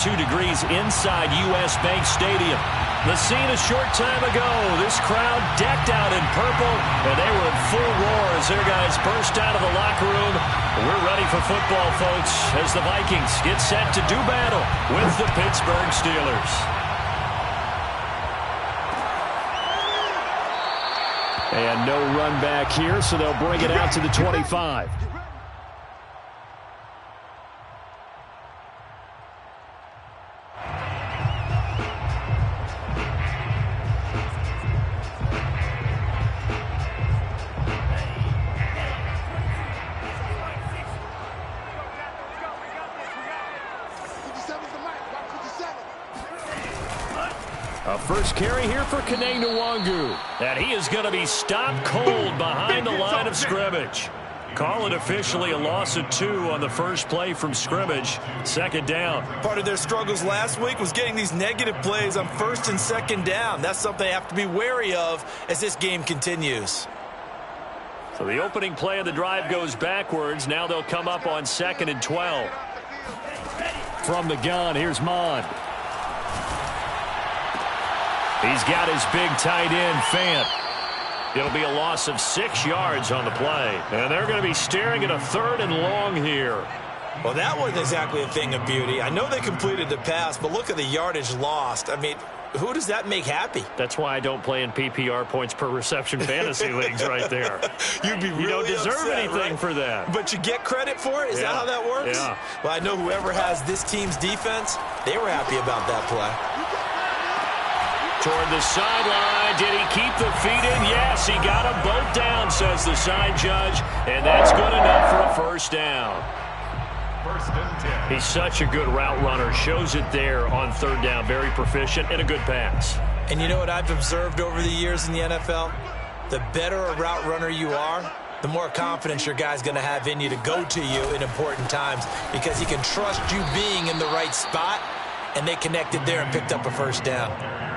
2 degrees inside U.S. Bank Stadium. The scene a short time ago. This crowd decked out in purple, and they were in full roar as their guys burst out of the locker room. We're ready for football, folks, as the Vikings get set to do battle with the Pittsburgh Steelers. And no run back here, so they'll bring it out to the 25. A first carry here for Kene Nwangu. And he is going to be stopped cold behind the line of scrimmage. Call it officially a loss of 2 on the first play from scrimmage. Second down. Part of their struggles last week was getting these negative plays on first and second down. That's something they have to be wary of as this game continues. So the opening play of the drive goes backwards. Now they'll come up on 2nd and 12. From the gun, here's Mond. He's got his big tight end, Fant. It'll be a loss of 6 yards on the play. And they're going to be staring at a 3rd and long here. Well, that wasn't exactly a thing of beauty. I know they completed the pass, but look at the yardage lost. I mean, who does that make happy? That's why I don't play in PPR points per reception fantasy leagues right there. You'd be really You don't deserve upset, anything right? for that. But you get credit for it? Is that how that works? Yeah. Well, I know whoever has this team's defense, they were happy about that play. Toward the sideline. Did he keep the feet in? Yes, he got them both down, says the side judge. And that's good enough for a first down. First and 10. He's such a good route runner. Shows it there on 3rd down. Very proficient and a good pass. And you know what I've observed over the years in the NFL? The better a route runner you are, the more confidence your guy's going to have in you to go to you in important times because he can trust you being in the right spot, and they connected there and picked up a first down.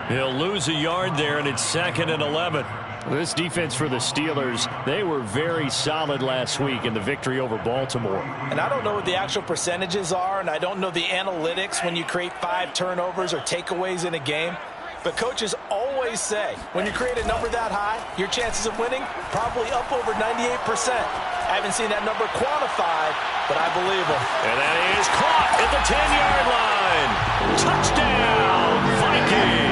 He'll lose a yard there, and it's 2nd and 11. This defense for the Steelers, they were very solid last week in the victory over Baltimore. And I don't know what the actual percentages are, and I don't know the analytics when you create 5 turnovers or takeaways in a game. But coaches always say, when you create a number that high, your chances of winning probably up over 98%. I haven't seen that number quantified, but I believe them. And that is caught at the 10-yard line. Touchdown, Vikings.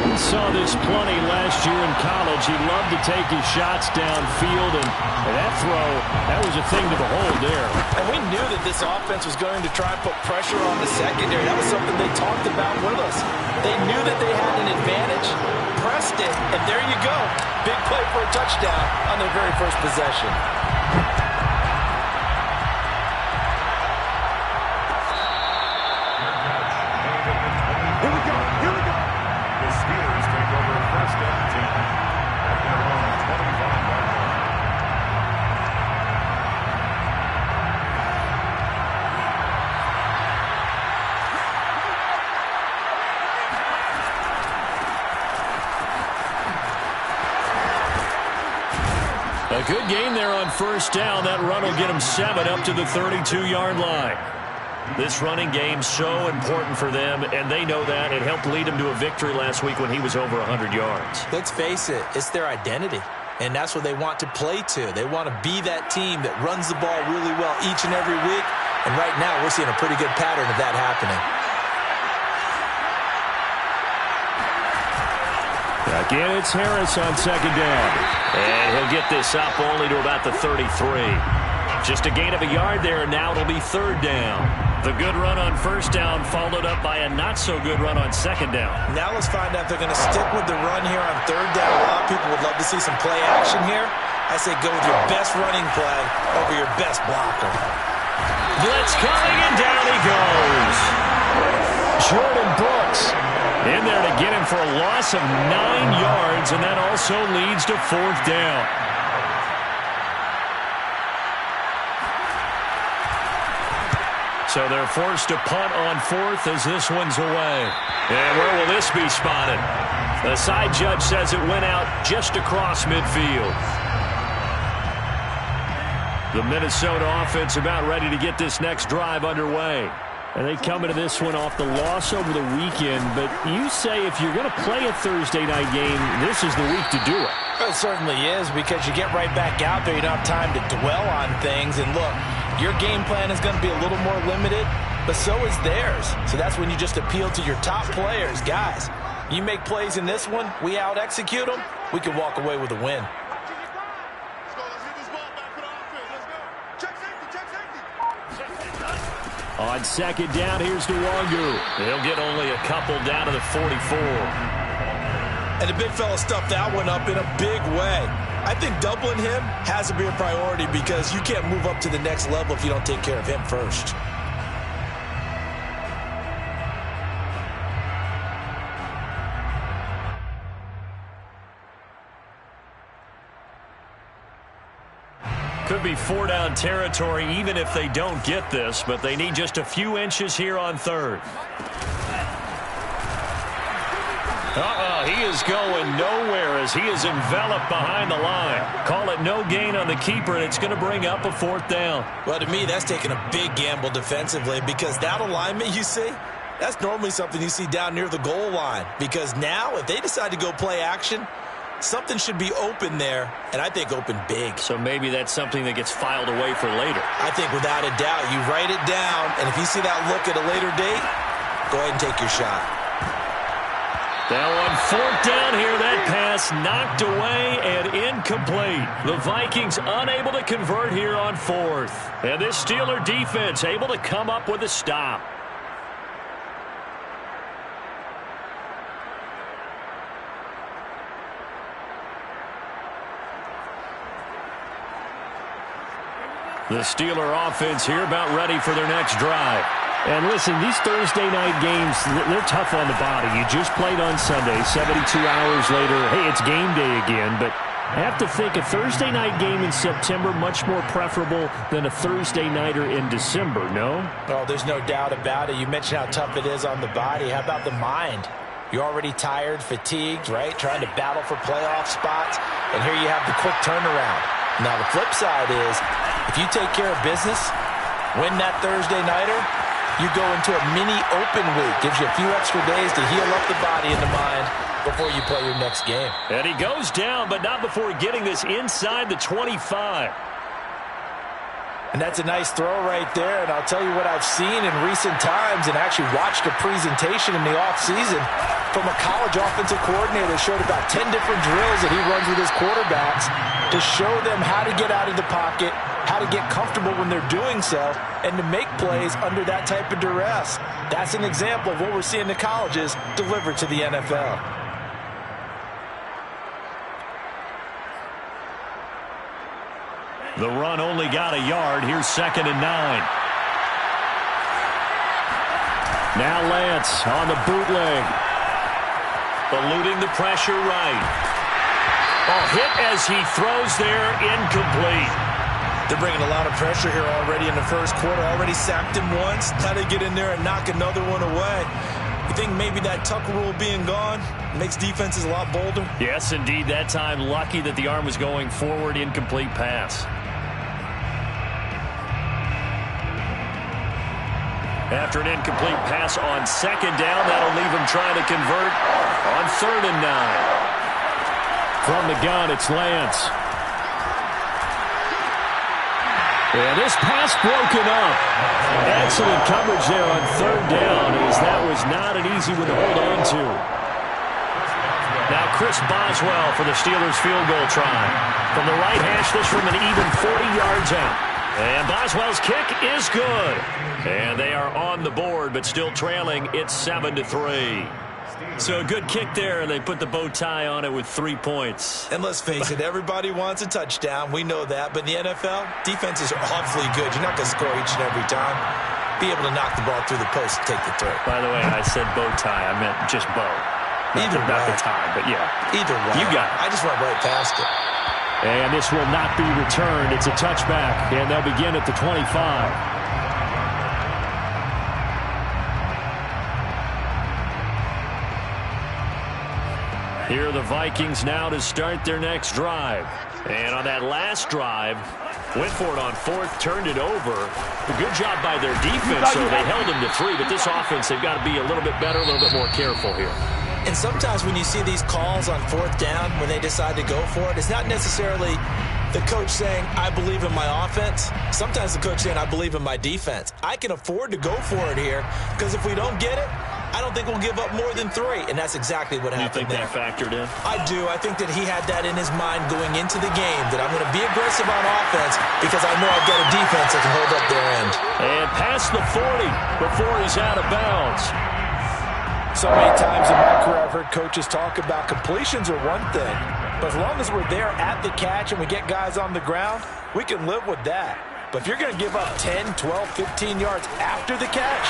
We saw this plenty last year in college. He loved to take his shots downfield, and that throw, that was a thing to behold there. And we knew that this offense was going to try and put pressure on the secondary. That was something they talked about with us. They knew that they had an advantage, pressed it, and there you go. Big play for a touchdown on their very first possession. A good game there on first down. That run will get him 7 up to the 32-yard line. This running game so important for them, and they know that. It helped lead him to a victory last week when he was over 100 yards. Let's face it, it's their identity, and that's what they want to play to. They want to be that team that runs the ball really well each and every week, and right now we're seeing a pretty good pattern of that happening. Again, it's Harris on 2nd down. And he'll get this up only to about the 33. Just a gain of a yard there, and now it'll be 3rd down. The good run on first down followed up by a not-so-good run on 2nd down. Now let's find out if they're going to stick with the run here on 3rd down. A lot of people would love to see some play action here. I say go with your best running play over your best blocker. Blitz coming, and down he goes. Jordan Brooks in there to get him for a loss of 9 yards, and that also leads to 4th down. So they're forced to punt on 4th as this one's away. And where will this be spotted? The side judge says it went out just across midfield. The Minnesota offense about ready to get this next drive underway. And they come into this one off the loss over the weekend. But you say if you're going to play a Thursday night game, this is the week to do it. It certainly is, because you get right back out there. You don't have time to dwell on things. And look, your game plan is going to be a little more limited, but so is theirs. So that's when you just appeal to your top players. Guys, you make plays in this one, we out-execute them, we can walk away with a win. On second down, here's Nwangu. He'll get only a couple down to the 44. And the big fella stuffed that one up in a big way. I think doubling him has to be a priority, because you can't move up to the next level if you don't take care of him first. Could be 4-down territory even if they don't get this, but they need just a few inches here on third. He is going nowhere as he is enveloped behind the line. Call it no gain on the keeper, and it's going to bring up a 4th down. Well, to me, that's taking a big gamble defensively, because that alignment you see, that's normally something you see down near the goal line. Because now, if they decide to go play action, something should be open there, and I think open big. So maybe that's something that gets filed away for later. I think without a doubt, you write it down, and if you see that look at a later date, go ahead and take your shot. Now on 4th down here, that pass knocked away and incomplete. The Vikings unable to convert here on 4th. And this Steeler defense able to come up with a stop. The Steeler offense here about ready for their next drive. And listen, these Thursday night games, they're tough on the body. You just played on Sunday, 72 hours later, hey, it's game day again. But I have to think a Thursday night game in September much more preferable than a Thursday nighter in December, no? Oh, there's no doubt about it. You mentioned how tough it is on the body. How about the mind? You're already tired, fatigued, right? Trying to battle for playoff spots. And here you have the quick turnaround. Now, the flip side is, if you take care of business, win that Thursday nighter, you go into a mini open week. Gives you a few extra days to heal up the body and the mind before you play your next game. And he goes down, but not before getting this inside the 25. And that's a nice throw right there. And I'll tell you what I've seen in recent times, and actually watched a presentation in the offseason from a college offensive coordinator that showed about 10 different drills that he runs with his quarterbacks to show them how to get out of the pocket, how to get comfortable when they're doing so, and to make plays under that type of duress. That's an example of what we're seeing the colleges deliver to the NFL. The run only got a yard. Here's 2nd and 9. Now Lance on the bootleg. Eluding the pressure right. Hit as he throws there, incomplete. They're bringing a lot of pressure here already in the first quarter. Already sacked him once. Now they get in there and knock another one away. You think maybe that Tucker rule being gone makes defenses a lot bolder? Yes, indeed. That time, lucky that the arm was going forward. Incomplete pass. After an incomplete pass on 2nd down, that'll leave him trying to convert on 3rd and 9. From the gun, it's Lance. And this pass broken up. Excellent coverage there on 3rd down, as that was not an easy one to hold on to. Now Chris Boswell for the Steelers field goal try. From the right hash, this from an even 40 yards out. And Boswell's kick is good. And they are on the board, but still trailing. It's 7-3. So a good kick there, and they put the bow tie on it with 3 points. And let's face it, everybody wants a touchdown. We know that. But in the NFL, defenses are awfully good. You're not going to score each and every time. Be able to knock the ball through the post and take the throw. By the way, I said bow tie. I meant just bow. Not the tie, but yeah. Either way. You got it. I just went right past it. And this will not be returned. It's a touchback, and they'll begin at the 25. Here are the Vikings now to start their next drive. And on that last drive, Went for it on fourth, turned it over. A good job by their defense, so they held him to 3. But this offense, they've got to be a little bit better, a little bit more careful here. And sometimes when you see these calls on fourth down, when they decide to go for it, it's not necessarily the coach saying, I believe in my offense. Sometimes the coach saying, I believe in my defense. I can afford to go for it here because if we don't get it, I don't think we'll give up more than 3. And that's exactly what happened there. You think that factored in? I do. I think that he had that in his mind going into the game, that I'm going to be aggressive on offense because I know I've got a defense that can hold up their end. And past the 40 before he's out of bounds. So many times in my career I've heard coaches talk about completions are one thing, but as long as we're there at the catch and we get guys on the ground, we can live with that. But if you're going to give up 10, 12, 15 yards after the catch,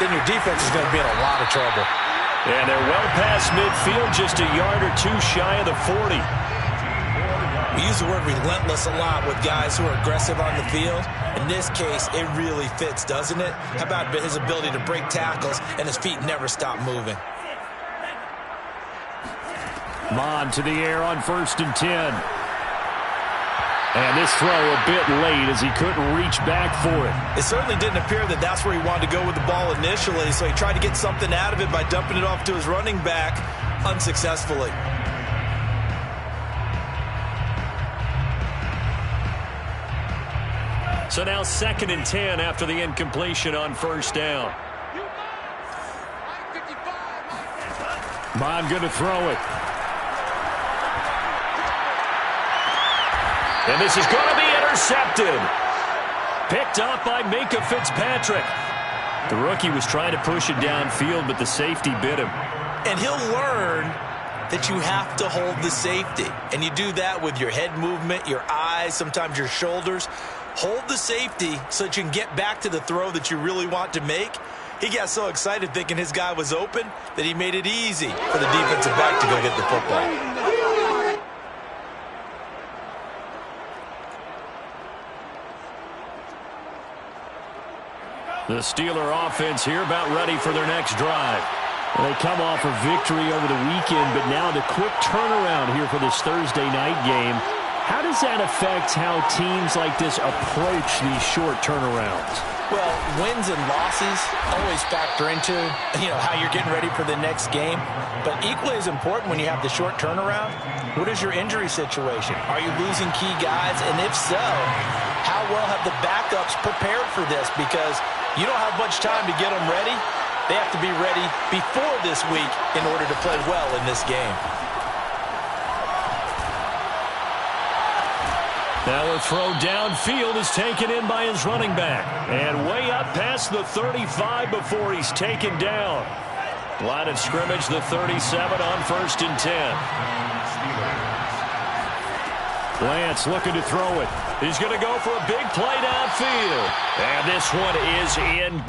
then your defense is going to be in a lot of trouble. And they're well past midfield, just a yard or 2 shy of the 40. We use the word relentless a lot with guys who are aggressive on the field. In this case, it really fits, doesn't it? How about his ability to break tackles and his feet never stop moving? Mon to the air on 1st and 10. And this throw a bit late as he couldn't reach back for it. It certainly didn't appear that that's where he wanted to go with the ball initially, so he tried to get something out of it by dumping it off to his running back unsuccessfully. So now 2nd and 10 after the incompletion on 1st down. Mon going to throw it. And this is going to be intercepted. Picked up by Minkah Fitzpatrick. The rookie was trying to push it downfield, but the safety bit him. And he'll learn that you have to hold the safety. And you do that with your head movement, your eyes, sometimes your shoulders. Hold the safety so that you can get back to the throw that you really want to make. He got so excited thinking his guy was open that he made it easy for the defensive back to go get the football. The Steeler offense here about ready for their next drive. Well, they come off a victory over the weekend, but now the quick turnaround here for this Thursday night game. How does that affect how teams like this approach these short turnarounds? Well, wins and losses always factor into, how you're getting ready for the next game. But equally as important when you have the short turnaround, what is your injury situation? Are you losing key guys? And if so, how well have the backups prepared for this? Because you don't have much time to get them ready. They have to be ready before this week in order to play well in this game. Now a throw downfield is taken in by his running back. And way up past the 35 before he's taken down. Line of scrimmage, the 37 on 1st and 10. Lance looking to throw it. He's going to go for a big play downfield. And this one is in.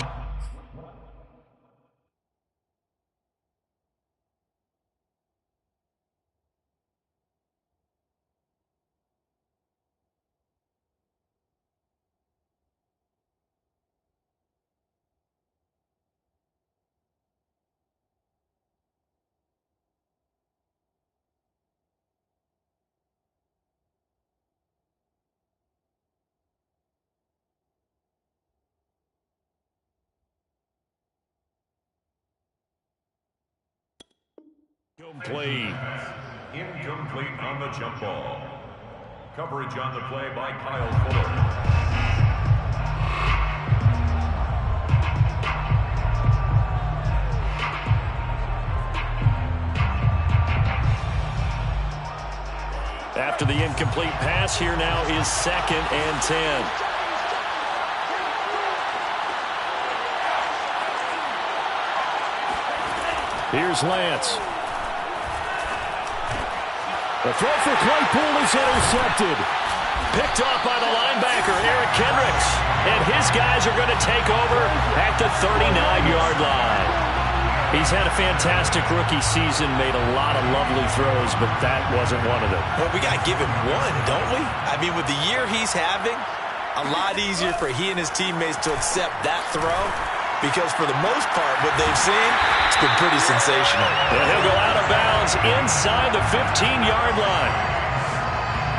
Incomplete. Incomplete on the jump ball. Coverage on the play by Kyle Fuller. After the incomplete pass, here now is 2nd and 10. Here's Lance. The throw for Claypool is intercepted. Picked off by the linebacker, Eric Kendricks. And his guys are going to take over at the 39-yard line. He's had a fantastic rookie season, made a lot of lovely throws, but that wasn't one of them. Well, we got to give him one, don't we? I mean, with the year he's having, a lot easier for he and his teammates to accept that throw. Because for the most part, what they've seen, it's been pretty sensational. And he'll go out of bounds inside the 15-yard line.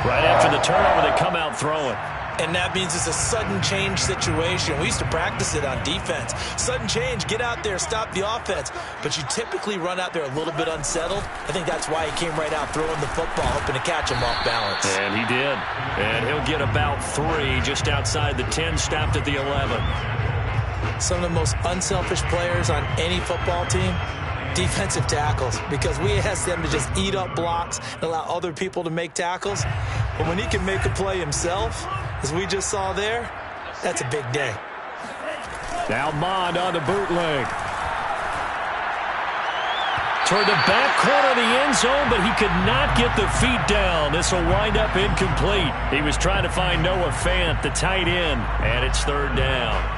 Right after the turnover, they come out throwing. And that means it's a sudden change situation. We used to practice it on defense. Sudden change, get out there, stop the offense. But you typically run out there a little bit unsettled. I think that's why he came right out throwing the football, hoping to catch him off balance. And he did. And he'll get about 3 just outside the 10, stopped at the 11. Some of the most unselfish players on any football team, defensive tackles, because we ask them to just eat up blocks and allow other people to make tackles. But when he can make a play himself, as we just saw there, that's a big day. Now Mond on the bootleg. Toward the back corner of the end zone, but he could not get the feet down. This will wind up incomplete. He was trying to find Noah Fant, the tight end, and it's 3rd down.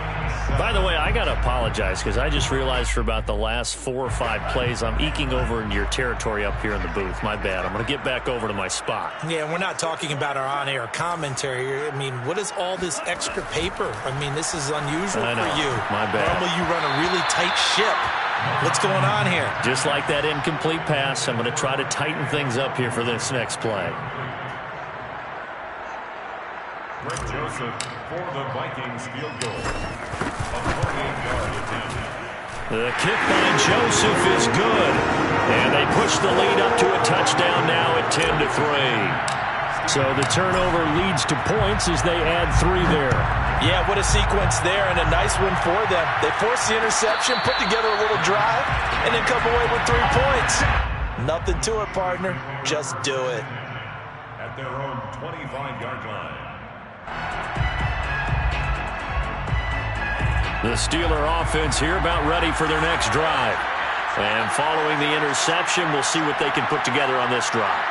By the way, I got to apologize because I just realized for about the last 4 or 5 plays, I'm eking over into your territory up here in the booth. My bad. I'm going to get back over to my spot. Yeah, we're not talking about our on-air commentary. I mean, what is all this extra paper? I mean, this is unusual for you. My bad. Normally you run a really tight ship. What's going on here? Just like that incomplete pass, I'm going to try to tighten things up here for this next play. Greg Joseph for the Vikings field goal. A 48-yard attempt. The kick by Joseph is good. And they push the lead up to a touchdown now at 10-3. So the turnover leads to points as they add 3 there. Yeah, what a sequence there, and a nice one for them. They force the interception, put together a little drive, and then come away with 3 points. Nothing to it, partner. Just do it. At their own 25-yard line. The Steeler offense here about ready for their next drive. And following the interception, we'll see what they can put together on this drive.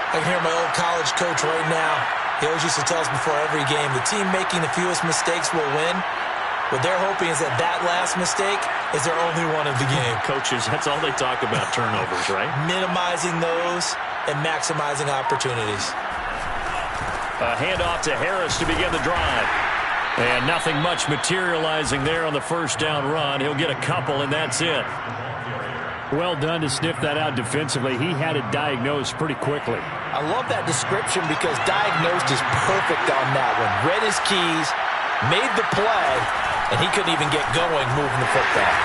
I can hear my old college coach right now. He always used to tell us before every game, the team making the fewest mistakes will win. What they're hoping is that that last mistake is their only one of the game. Coaches, that's all they talk about, turnovers, right? Minimizing those and maximizing opportunities. A handoff to Harris to begin the drive. And nothing much materializing there on the first down run. He'll get a couple, and that's it. Well done to sniff that out defensively. He had it diagnosed pretty quickly. I love that description because diagnosed is perfect on that one. Read his keys, made the play, and he couldn't even get going moving the football.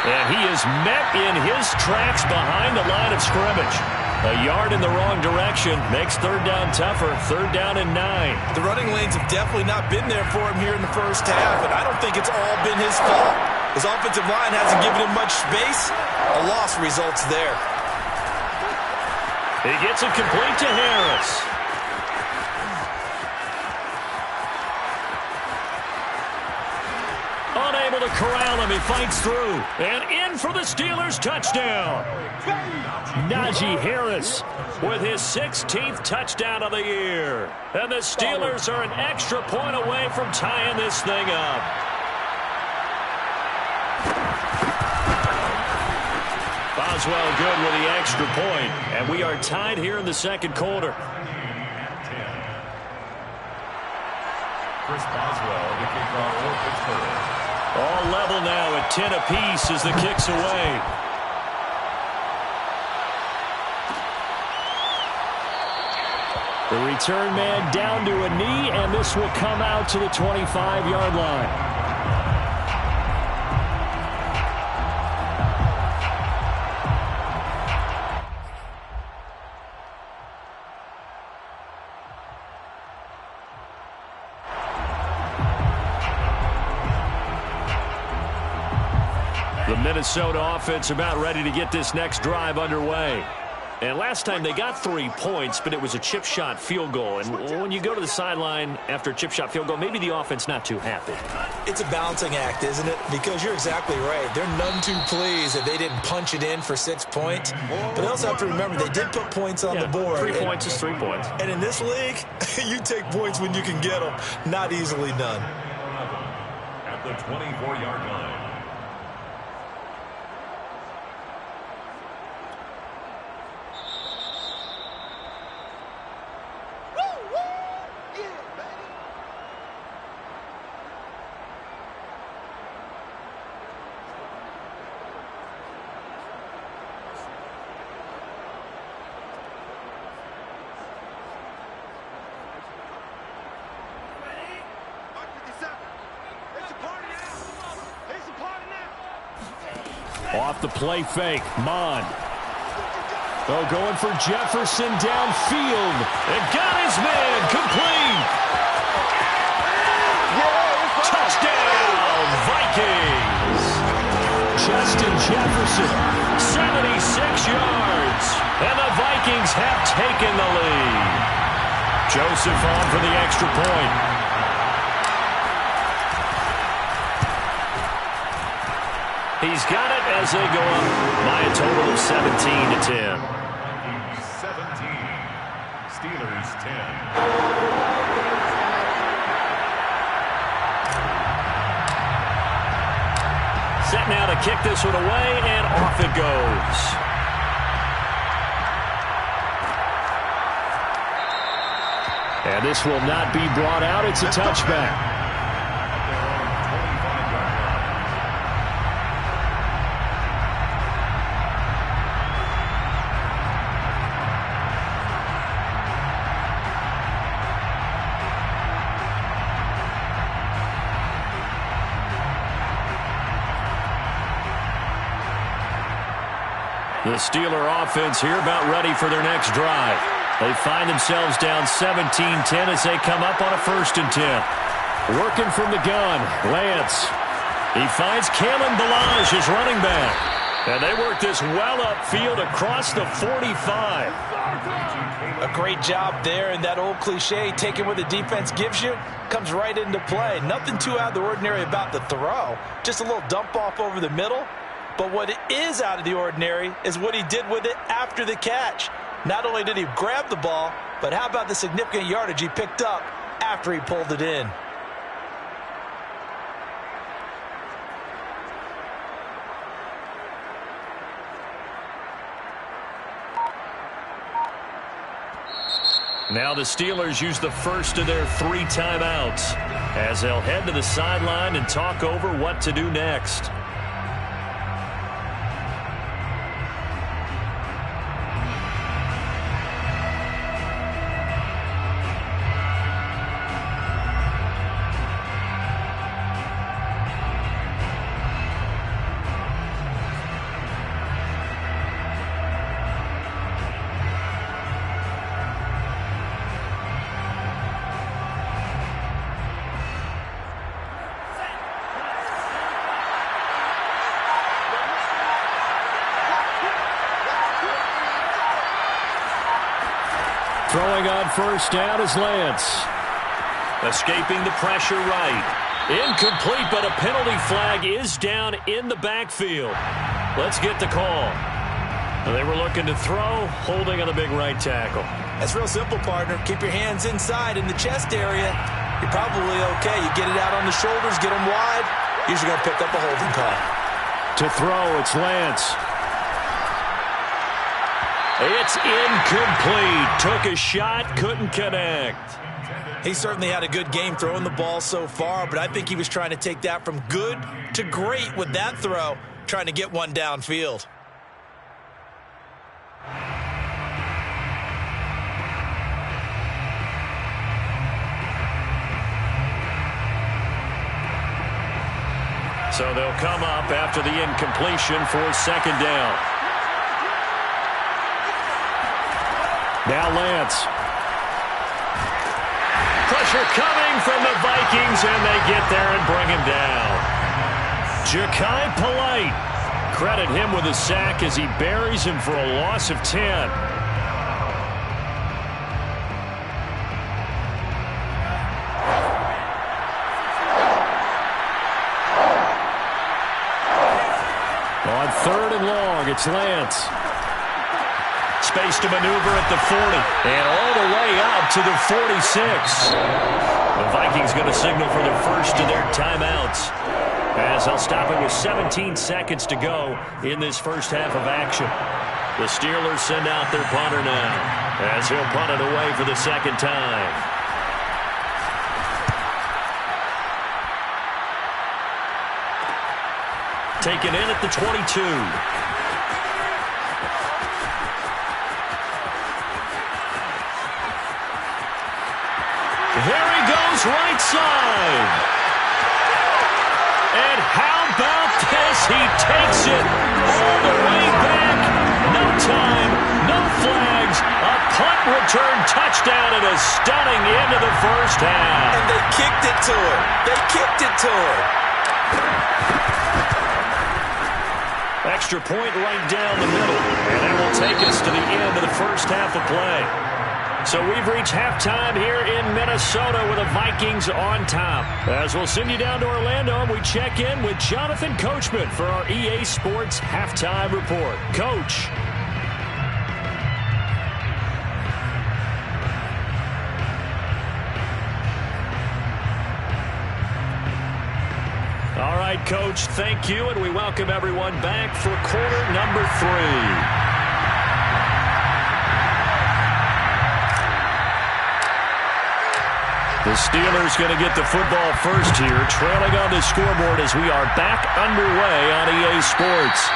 And he is met in his tracks behind the line of scrimmage. A yard in the wrong direction makes 3rd down tougher. 3rd down and 9. The running lanes have definitely not been there for him here in the first half, and I don't think it's all been his fault. His offensive line hasn't given him much space. A loss results there. He gets it complete to Harris. Unable to corral him. He fights through. And in for the Steelers' touchdown. Najee Harris with his 16th touchdown of the year. And the Steelers are an extra point away from tying this thing up. Boswell good with the extra point. And we are tied here in the 2nd quarter. Chris Boswell, the kickoff for Pittsburgh. All level now at 10 apiece as the kick's away. The return man down to a knee, and this will come out to the 25-yard line. The Minnesota offense about ready to get this next drive underway. And last time they got 3 points, but it was a chip shot field goal. And when you go to the sideline after a chip shot field goal, maybe the offense not too happy. It's a balancing act, isn't it? Because you're exactly right. They're none too pleased that they didn't punch it in for 6 points. But they also have to remember they did put points on the board. 3 points is 3 points. And in this league, you take points when you can get them. Not easily done. At the 24-yard line. Off the play fake, Mond. Oh, going for Jefferson downfield. And got his man complete. Touchdown, Vikings. Justin Jefferson, 76 yards. And the Vikings have taken the lead. Joseph on for the extra point. He's got it as they go up by a total of 17-10. 17. Steelers 10. Set now to kick this one away, and off it goes. And this will not be brought out. It's a touchback. The Steeler offense here about ready for their next drive. They find themselves down 17-10 as they come up on a 1st and 10. Working from the gun, Lance. He finds Kalen Ballage, his running back. And they work this well upfield across the 45. A great job there, and that old cliche, taking what the defense gives you, comes right into play. Nothing too out of the ordinary about the throw. Just a little dump off over the middle. But what is out of the ordinary is what he did with it after the catch. Not only did he grab the ball, but how about the significant yardage he picked up after he pulled it in? Now the Steelers use the first of their 3 timeouts as they'll head to the sideline and talk over what to do next. Throwing on first down is Lance. Escaping the pressure right. Incomplete, but a penalty flag is down in the backfield. Let's get the call. They were looking to throw, holding on the big right tackle. That's real simple, partner. Keep your hands inside in the chest area. You're probably okay. You get it out on the shoulders, get them wide. Usually going to pick up a holding call. To throw, it's Lance. It's incomplete. Took a shot, couldn't connect. He certainly had a good game throwing the ball so far, but I think he was trying to take that from good to great with that throw, trying to get one downfield. So they'll come up after the incompletion for 2nd down. Now Lance. Pressure coming from the Vikings, and they get there and bring him down. Ja'Kai Polite. Credit him with a sack as he buries him for a loss of 10. On 3rd and long, it's Lance. Space to maneuver at the 40. And all the way out to the 46. The Vikings going to signal for the first of their timeouts, as they'll stop it with 17 seconds to go in this first half of action. The Steelers send out their punter now, as he'll punt it away for the 2nd time. Taken in at the 22. Here he goes right side. And how about this? He takes it all the way back. No time, no flags. A punt return touchdown and a stunning end of the first half. And they kicked it to him. They kicked it to him. Extra point right down the middle. And that will take us to the end of the first half of play. So we've reached halftime here in Minnesota with the Vikings on top. As we'll send you down to Orlando, and we check in with Jonathan Coachman for our EA Sports Halftime Report. Coach. All right, Coach, thank you, and we welcome everyone back for quarter number 3. The Steelers going to get the football first here, trailing on the scoreboard as we are back underway on EA Sports.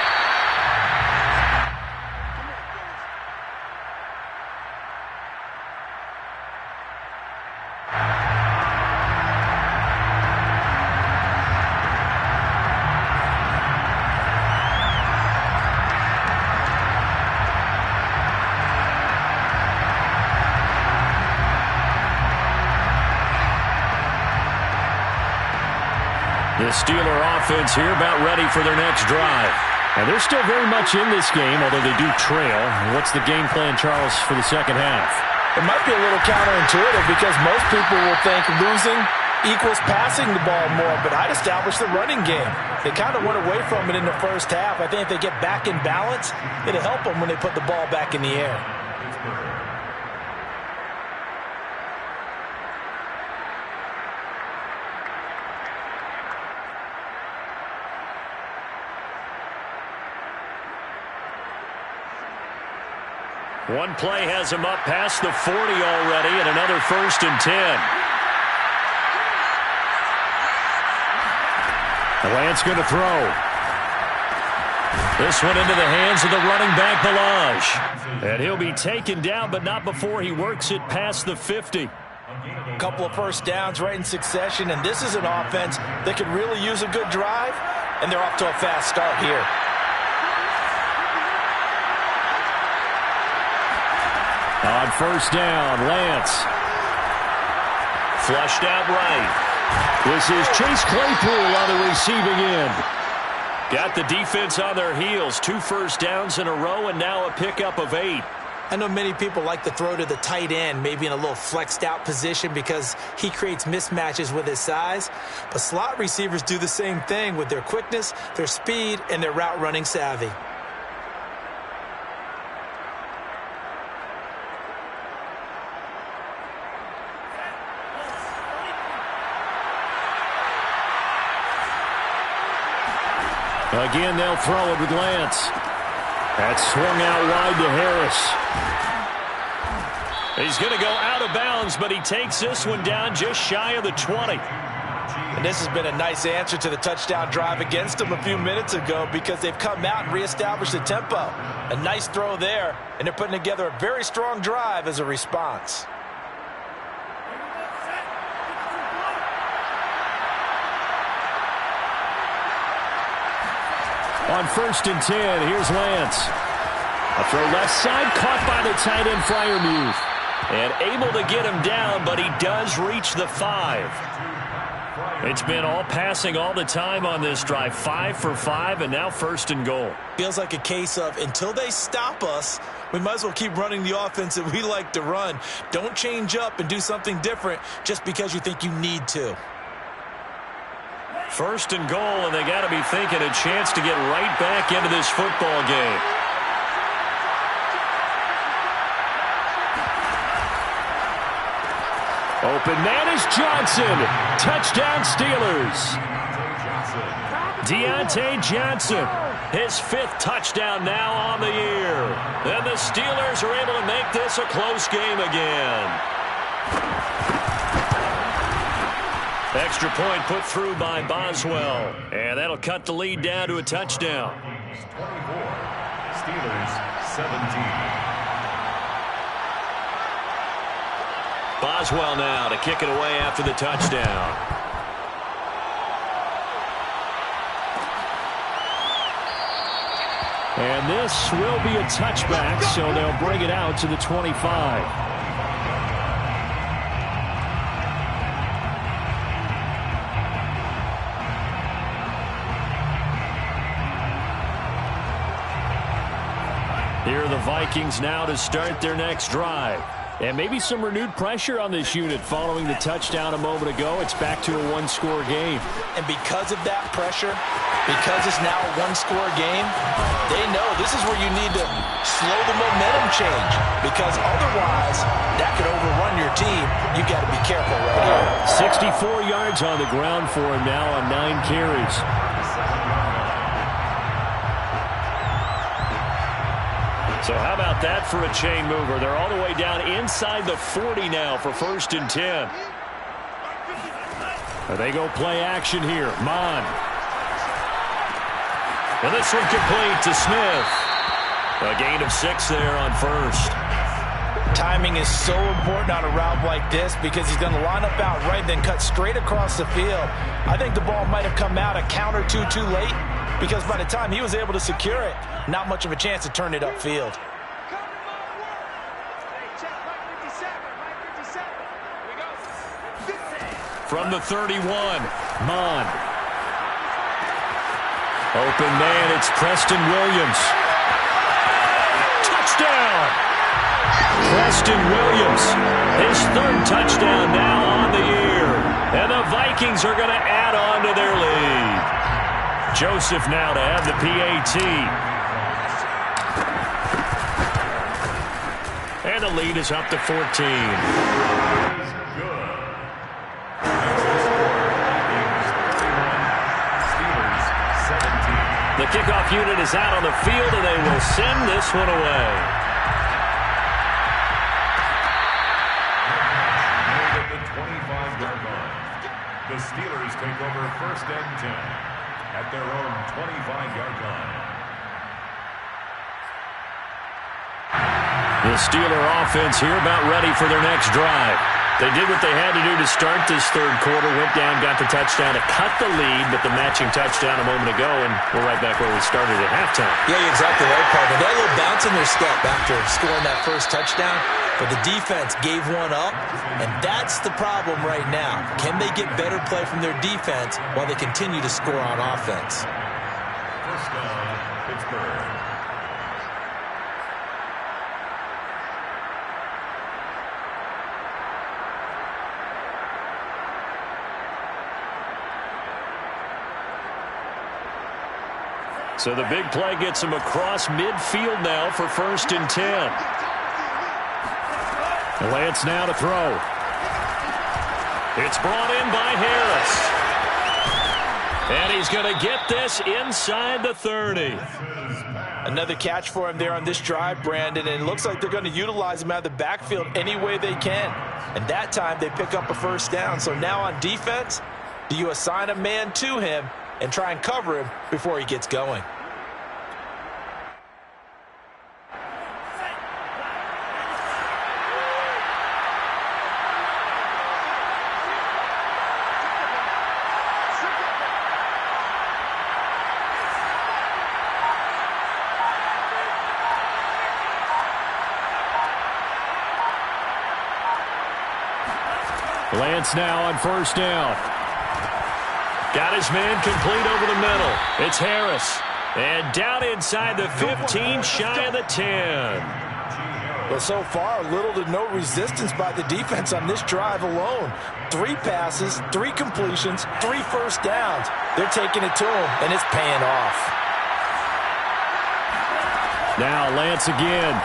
The Steeler offense here about ready for their next drive. And they're still very much in this game, although they do trail. What's the game plan, Charles, for the second half? It might be a little counterintuitive because most people will think losing equals passing the ball more, but I'd establish the running game. They kind of went away from it in the first half. I think if they get back in balance, it'll help them when they put the ball back in the air. One play has him up past the 40 already, and another 1st and 10. Lance going to throw. This one into the hands of the running back, Balaj. And he'll be taken down, but not before he works it past the 50. A couple of first downs right in succession, and this is an offense that could really use a good drive, and they're off to a fast start here. On first down, Lance. Flushed out right. This is Chase Claypool on the receiving end. Got the defense on their heels. 2 first downs in a row, and now a pickup of 8. I know many people like to throw to the tight end, maybe in a little flexed out position because he creates mismatches with his size. But slot receivers do the same thing with their quickness, their speed, and their route running savvy. Again, they'll throw it with Lance. That's swung out wide to Harris. He's going to go out of bounds, but he takes this one down just shy of the 20. And this has been a nice answer to the touchdown drive against them a few minutes ago because they've come out and reestablished the tempo. A nice throw there, and they're putting together a very strong drive as a response. On 1st and 10, here's Lance. A throw left side, caught by the tight end Freiermuth. And able to get him down, but he does reach the 5. It's been all passing all the time on this drive. 5 for 5, and now 1st and goal. Feels like a case of until they stop us, we might as well keep running the offense that we like to run. Don't change up and do something different just because you think you need to. 1st and goal, and they got to be thinking a chance to get right back into this football game. Open man is Johnson. Touchdown Steelers. Deontay Johnson, his 5th touchdown now on the year. And the Steelers are able to make this a close game again. Extra point put through by Boswell. And that'll cut the lead down to a touchdown. 24, Steelers 17. Boswell now to kick it away after the touchdown. And this will be a touchback, so they'll bring it out to the 25. Here are the Vikings now to start their next drive. And maybe some renewed pressure on this unit following the touchdown a moment ago. It's back to a one-score game. And because of that pressure, because it's now a one-score game, they know this is where you need to slow the momentum change. Because otherwise, that could overrun your team. You got to be careful right here. 64 yards on the ground for him now on 9 carries. So how about that for a chain mover? They're all the way down inside the 40 now for 1st and 10. They go play action here. Mon. And this one complete to Smith. A gain of 6 there on 1st. Timing is so important on a route like this because he's going to line up out right and then cut straight across the field. I think the ball might have come out a count or two too late because by the time he was able to secure it, not much of a chance to turn it upfield. From the 31, Mon. Open man, it's Preston Williams. Touchdown! Preston Williams, his 3rd touchdown now on the year. And the Vikings are going to add on to their lead. Joseph now to have the PAT. And the lead is up to 14. The kickoff unit is out on the field, and they will send this one away. At the 25-yard line, the Steelers take over 1st and 10 at their own 25-yard line. The Steeler offense here about ready for their next drive. They did what they had to do to start this 3rd quarter, went down, got the touchdown to cut the lead, but the matching touchdown a moment ago, and we're right back where we started at halftime. Yeah, you're exactly right, partner. They had a little bounce in their step after scoring that 1st touchdown, but the defense gave one up, and that's the problem right now. Can they get better play from their defense while they continue to score on offense? 1st down, Pittsburgh. So the big play gets him across midfield now for 1st and 10. Lance now to throw. It's brought in by Harris. And he's going to get this inside the 30. Another catch for him there on this drive, Brandon, and it looks like they're going to utilize him out of the backfield any way they can. And that time they pick up a 1st down. So now on defense, do you assign a man to him and try and cover him before he gets going? Lance now on 1st down. Got his man complete over the middle. It's Harris. And down inside the 15, shy of the 10. Well, so far, little to no resistance by the defense on this drive alone. 3 passes, 3 completions, 3 1st downs. They're taking it to him, and it's paying off. Now Lance again.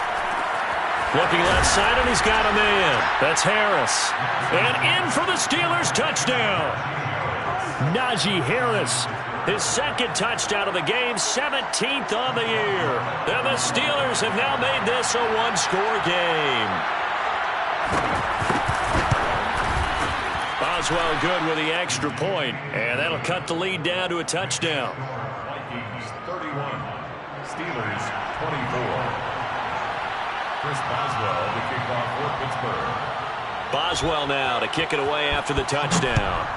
Looking left side, and he's got a man. That's Harris. And in for the Steelers' touchdown. Najee Harris, his 2nd touchdown of the game, 17th on the year. And the Steelers have now made this a one-score game. Boswell good with the extra point, and that'll cut the lead down to a touchdown. Vikings 31, Steelers 24. Chris Boswell to kick off for Pittsburgh. Boswell now to kick it away after the touchdown.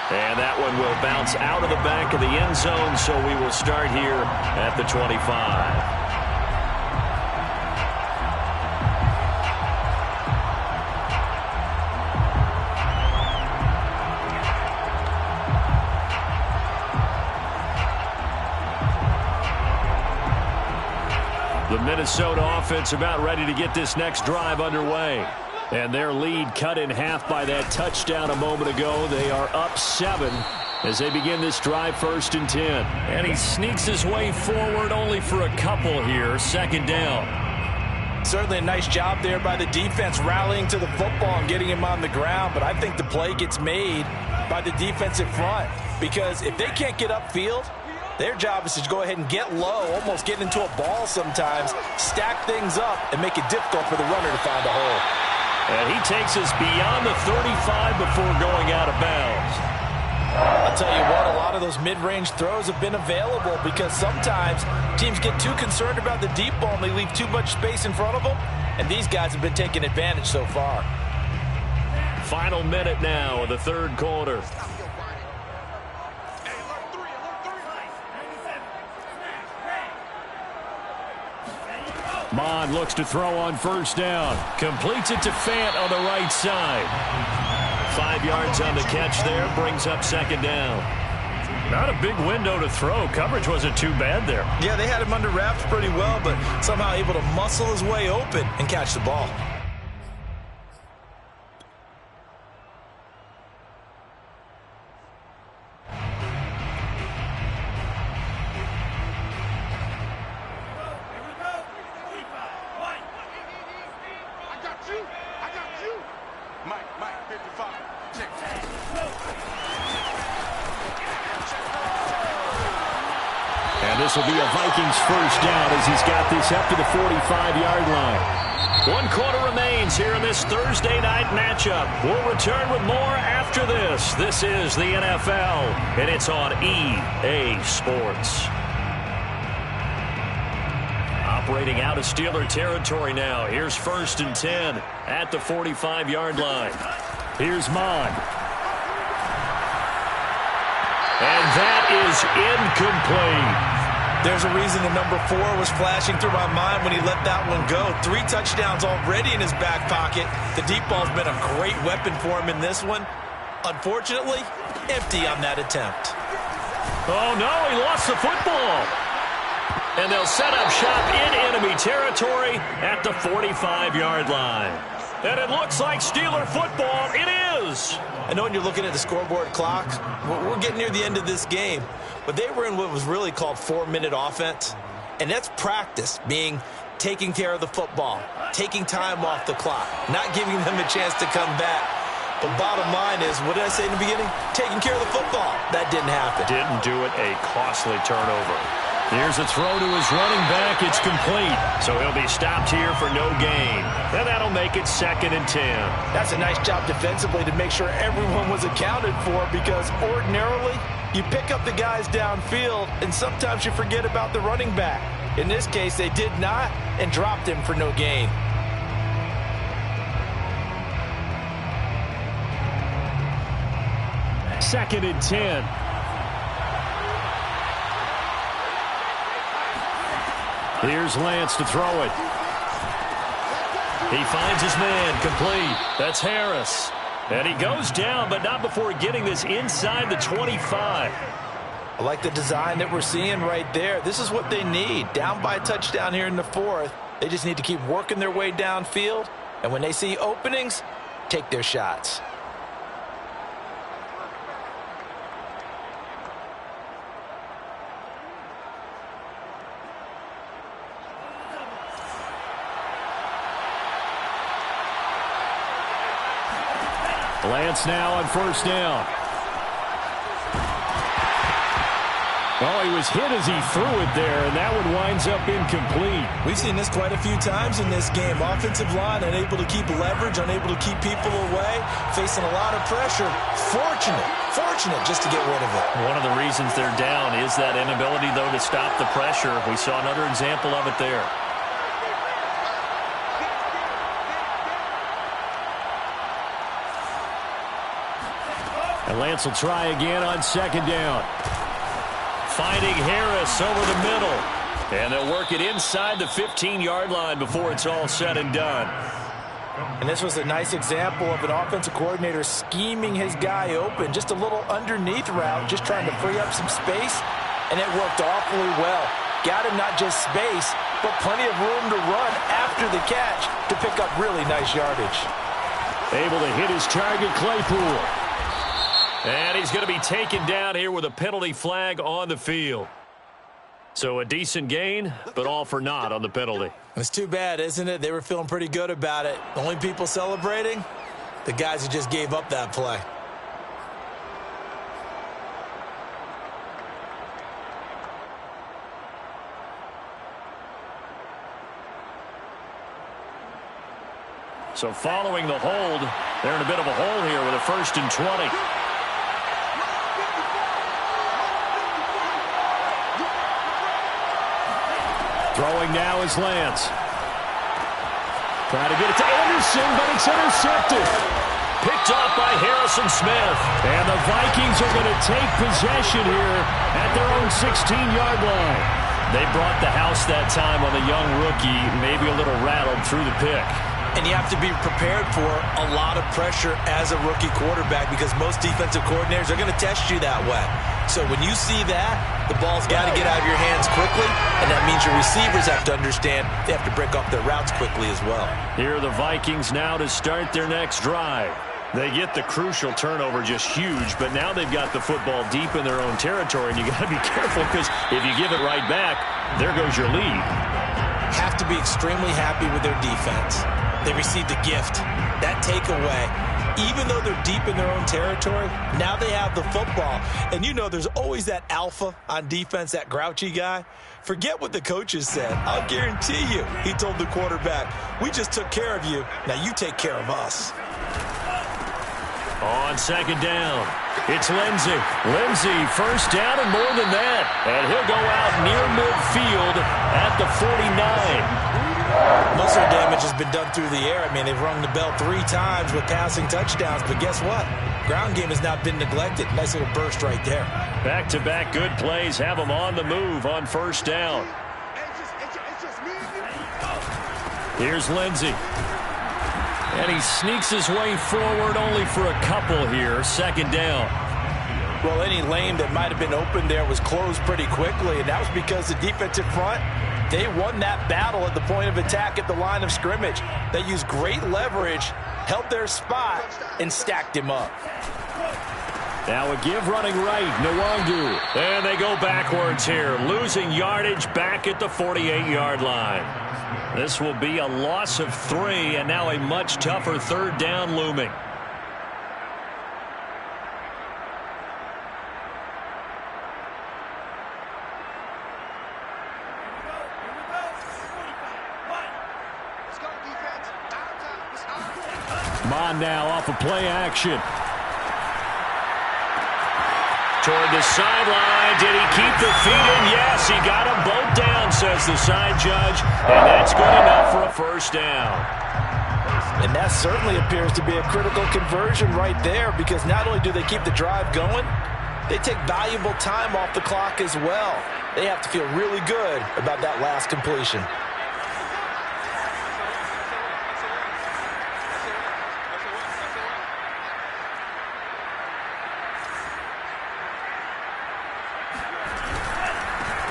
And that one will bounce out of the back of the end zone, so we will start here at the 25. The Minnesota offense about ready to get this next drive underway. And their lead cut in half by that touchdown a moment ago. They are up 7 as they begin this drive, 1st and 10. And he sneaks his way forward only for a couple here. 2nd down. Certainly a nice job there by the defense rallying to the football and getting him on the ground. But I think the play gets made by the defensive front. Because if they can't get upfield, their job is to go ahead and get low, almost get into a ball sometimes, stack things up, and make it difficult for the runner to find a hole. And he takes us beyond the 35 before going out of bounds. I'll tell you what, a lot of those mid-range throws have been available because sometimes teams get too concerned about the deep ball and they leave too much space in front of them, and these guys have been taking advantage so far. Final minute now of the 3rd quarter. Mond looks to throw on 1st down. Completes it to Fant on the right side. 5 yards on the catch there. Brings up 2nd down. Not a big window to throw. Coverage wasn't too bad there. Yeah, they had him under wraps pretty well, but somehow able to muscle his way open and catch the ball. This will be a Vikings 1st down as he's got this up to the 45-yard line. 1 quarter remains here in this Thursday night matchup. We'll return with more after this. This is the NFL, and it's on EA Sports. Operating out of Steeler territory now. Here's 1st and 10 at the 45-yard line. Here's Mond. And that is incomplete. There's a reason the number 4 was flashing through my mind when he let that one go. 3 touchdowns already in his back pocket. The deep ball's been a great weapon for him in this one. Unfortunately, empty on that attempt. Oh, no, he lost the football. And they'll set up shop in enemy territory at the 45-yard line. And it looks like Steeler football. It is. I know when you're looking at the scoreboard clock, we're getting near the end of this game. But they were in what was really called 4-minute offense. And that's practice, being taking care of the football, taking time off the clock, not giving them a chance to come back. But bottom line is, what did I say in the beginning? Taking care of the football. That didn't happen. Didn't do it. A costly turnover. Here's a throw to his running back. It's complete. So he'll be stopped here for no gain. And that'll make it 2nd and 10. That's a nice job defensively to make sure everyone was accounted for, because ordinarily you pick up the guys downfield and sometimes you forget about the running back. In this case, they did not and dropped him for no gain. Second and 10. Here's Lance to throw it. He finds his man, complete. That's Harris. And he goes down, but not before getting this inside the 25. I like the design that we're seeing right there. This is what they need. Down by a touchdown here in the 4th. They just need to keep working their way downfield. And when they see openings, take their shots. Lance now on 1st down. Oh, he was hit as he threw it there, and that one winds up incomplete. We've seen this quite a few times in this game. Offensive line unable to keep leverage, unable to keep people away, facing a lot of pressure. Fortunate just to get rid of it. One of the reasons they're down is that inability, though, to stop the pressure. We saw another example of it there. And And Lance will try again on second down. Finding Harris over the middle. And they'll work it inside the 15-yard line before it's all said and done. And this was a nice example of an offensive coordinator scheming his guy open. Just a little underneath route, just trying to free up some space. And it worked awfully well. Got him not just space, but plenty of room to run after the catch to pick up really nice yardage. Able to hit his target, Claypool. And he's going to be taken down here with a penalty flag on the field. So a decent gain, but all for naught on the penalty. It's too bad, isn't it? They were feeling pretty good about it. The only people celebrating, the guys who just gave up that play. So following the hold, they're in a bit of a hole here with a 1st and 20. Throwing now is Lance. Trying to get it to Anderson, but it's intercepted. Picked off by Harrison Smith. And the Vikings are going to take possession here at their own 16-yard line. They brought the house that time on the young rookie, maybe a little rattled through the pick. And you have to be prepared for a lot of pressure as a rookie quarterback because most defensive coordinators are going to test you that way. So when you see that, the ball's got to get out of your hands quickly, and that means your receivers have to understand they have to break off their routes quickly as well. Here are the Vikings now to start their next drive. They get the crucial turnover just huge, but now they've got the football deep in their own territory, and you got to be careful because if you give it right back, there goes your lead. Have to be extremely happy with their defense. They received a gift. That takeaway, even though they're deep in their own territory, now they have the football. And you know there's always that alpha on defense, that grouchy guy. Forget what the coaches said. I'll guarantee you, he told the quarterback, we just took care of you. Now you take care of us. On second down, it's Lindsey. Lindsey, 1st down and more than that. And he'll go out near midfield at the 49. Most of their damage has been done through the air. I mean, they've rung the bell 3 times with passing touchdowns, but guess what? Ground game has not been neglected. Nice little burst right there. Back-to-back good plays have them on the move on 1st down. Here's Lindsey. And he sneaks his way forward only for a couple here. 2nd down. Well, any lane that might have been open there was closed pretty quickly, and that was because the defensive front, they won that battle at the point of attack at the line of scrimmage. They used great leverage, held their spot, and stacked him up. Now a give running right, Nwangu. And they go backwards here, losing yardage back at the 48-yard line. This will be a loss of 3, and now a much tougher 3rd down looming. Mon now off of play action. Toward the sideline. Did he keep the feet in? Yes, he got them both down, says the side judge. And that's good enough for a 1st down. And that certainly appears to be a critical conversion right there because not only do they keep the drive going, they take valuable time off the clock as well. They have to feel really good about that last completion.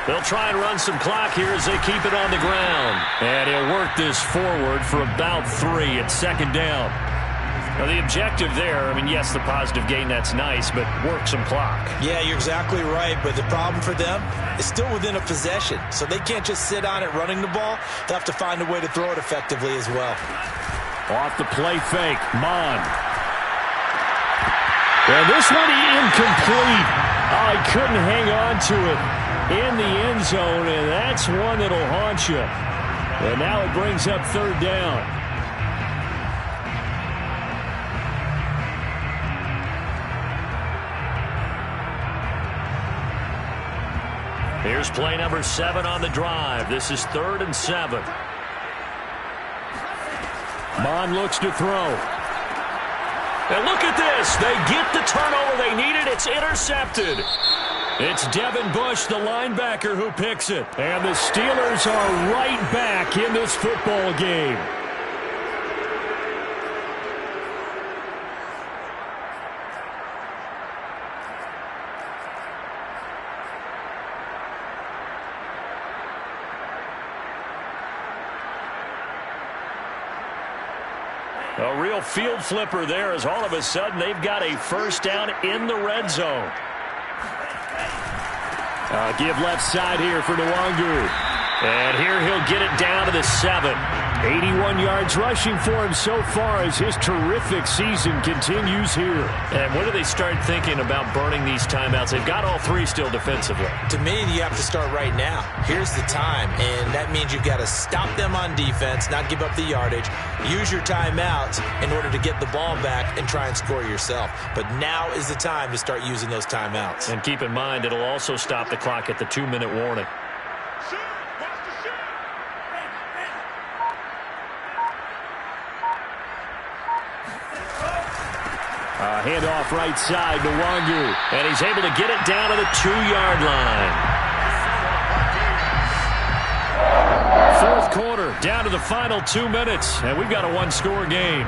They'll try and run some clock here as they keep it on the ground. And he'll work this forward for about 3 at 2nd down. Now, the objective there, I mean, yes, the positive gain, that's nice, but work some clock. Yeah, you're exactly right, but the problem for them is still within a possession, so they can't just sit on it running the ball. They have to find a way to throw it effectively as well. Off the play fake, Mon. And this one incomplete. Oh, he couldn't hang on to it in the end zone, and that's one that'll haunt you. And now it brings up 3rd down. Here's play number 7 on the drive. This is 3rd and 7. Mon looks to throw. And look at this. They get the turnover they needed. It's intercepted. It's Devin Bush, the linebacker, who picks it. And the Steelers are right back in this football game. A real field flipper there as all of a sudden they've got a first down in the red zone. Give left side here for Nwangu. And here he'll get it down to the 7. 81 yards rushing for him so far as his terrific season continues here. And when do they start thinking about burning these timeouts? They've got all three still defensively. To me, you have to start right now. Here's the time, and that means you've got to stop them on defense, not give up the yardage, use your timeouts in order to get the ball back and try and score yourself. But now is the time to start using those timeouts. And keep in mind, it'll also stop the clock at the 2-minute warning. Handoff right side to Nwangu. And he's able to get it down to the 2-yard line. Fourth quarter, down to the final 2 minutes. And we've got a one-score game.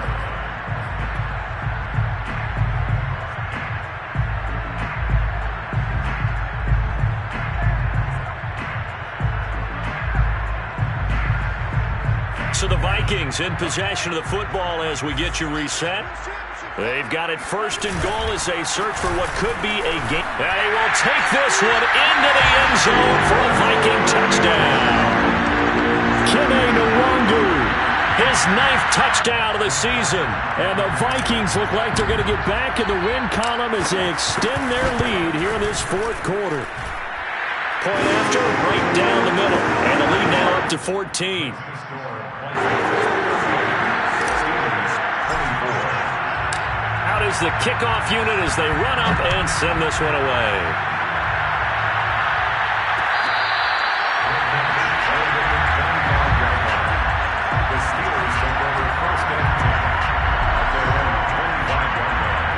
So the Vikings in possession of the football as we get you reset. They've got it first and goal as they search for what could be a game. And they will take this one into the end zone for a Viking touchdown. Kene Nwangu, his 9th touchdown of the season. And the Vikings look like they're going to get back in the win column as they extend their lead here in this fourth quarter. Point after, right down the middle. And the lead now up to 14. Is the kickoff unit as they run up and send this one away. The Steelers take over first and 10 at their own 25-yard line.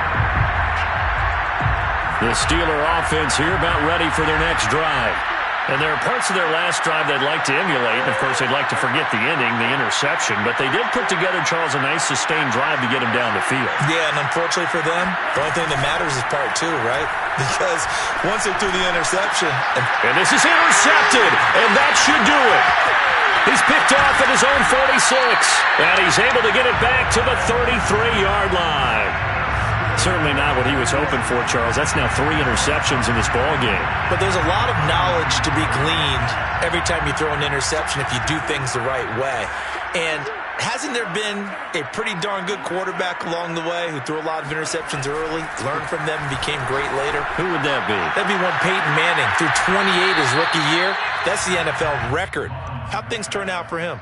The Steeler offense here about ready for their next drive. And there are parts of their last drive they'd like to emulate. And, of course, they'd like to forget the ending, the interception. But they did put together, Charles, a nice sustained drive to get him down the field. Yeah, and unfortunately for them, the only thing that matters is part 2, right? Because once they threw the interception. And this is intercepted, and that should do it. He's picked off at his own 46, and he's able to get it back to the 33-yard line. Certainly not what he was hoping for, Charles. That's now 3 interceptions in this ball game. But there's a lot of knowledge to be gleaned every time you throw an interception if you do things the right way. And hasn't there been a pretty darn good quarterback along the way who threw a lot of interceptions early, learned from them, and became great later? Who would that be? That'd be one Peyton Manning. Threw 28 his rookie year. That's the NFL record. How'd things turn out for him?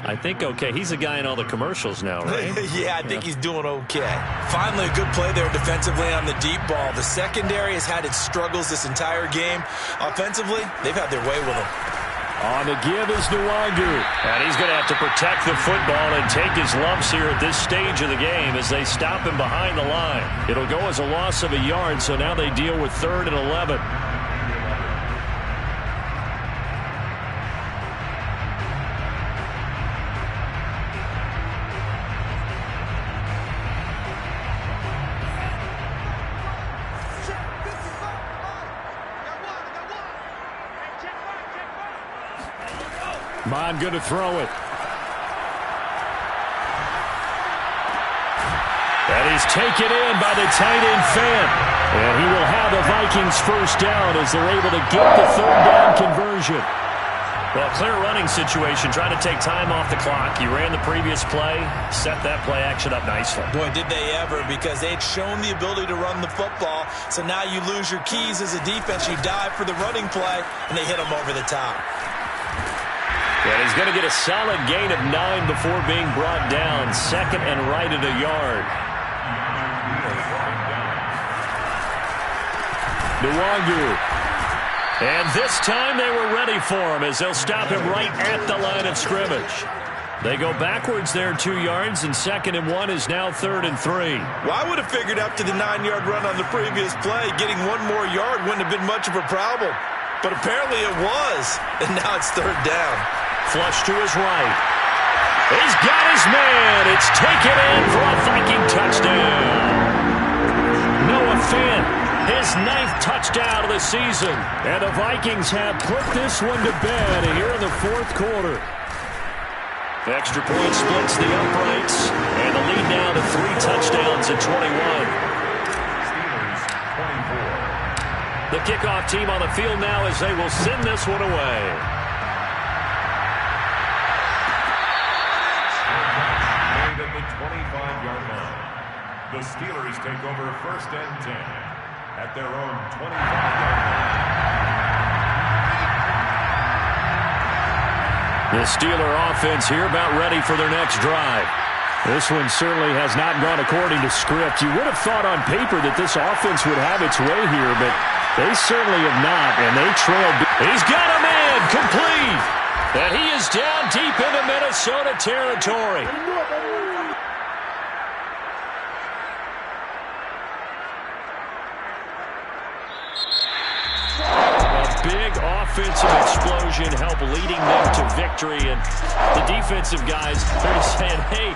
I think okay. He's a guy in all the commercials now, right? Yeah, I think he's doing okay. Finally, a good play there defensively on the deep ball. The secondary has had its struggles this entire game. Offensively, they've had their way with him. On the give is Nwangu. And he's going to have to protect the football and take his lumps here at this stage of the game as they stop him behind the line. It'll go as a loss of a yard, so now they deal with 3rd and 11. Bond going to throw it. And he's taken in by the tight end Fant. And he will have the Vikings first down as they're able to get the 3rd down conversion. Well, clear running situation, trying to take time off the clock. You ran the previous play, set that play action up nicely. Boy, did they ever, because they'd shown the ability to run the football. So now you lose your keys as a defense. You dive for the running play, and they hit them over the top. And he's going to get a solid gain of 9 before being brought down. 2nd and right at a yard. Nwangu. And this time they were ready for him as they'll stop him right at the line of scrimmage. They go backwards there 2 yards, and 2nd and 1 is now 3rd and 3. Well, I would have figured after the 9-yard run on the previous play, getting 1 more yard wouldn't have been much of a problem. But apparently it was, and now it's 3rd down. Flush to his right. He's got his man. It's taken in for a Viking touchdown. Noah Fant, his 9th touchdown of the season. And the Vikings have put this one to bed here in the 4th quarter. Extra point splits the uprights, and the lead now to 3 touchdowns at 21. Steelers 24. The kickoff team on the field now as they will send this one away. Made at the 25-yard line. The Steelers take over 1st and 10 at their own 25-yard line. The Steeler offense here about ready for their next drive. This one certainly has not gone according to script. You would have thought on paper that this offense would have its way here, but they certainly have not, and they trailed. He's got a man complete, and he is down deep into Minnesota territory. Big offensive explosion help leading them to victory, and the defensive guys, they're saying, hey,